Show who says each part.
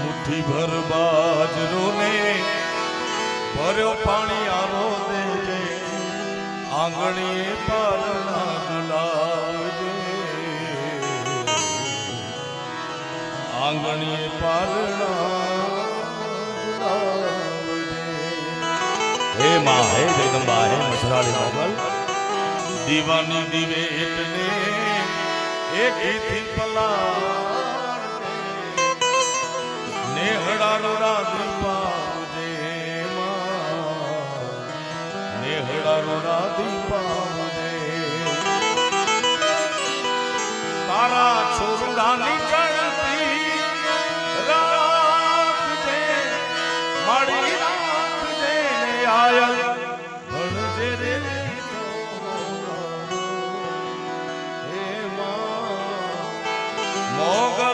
Speaker 1: मुट्ठी भर बाजरो ने भरो पानी आरो दे आंगणीए पालना झुलावजे आंगणीए पालना झुलावजे। हे मां हे जगदंबा हे मछराली मोगल दीवानी दिवेट ने एक ही थी पला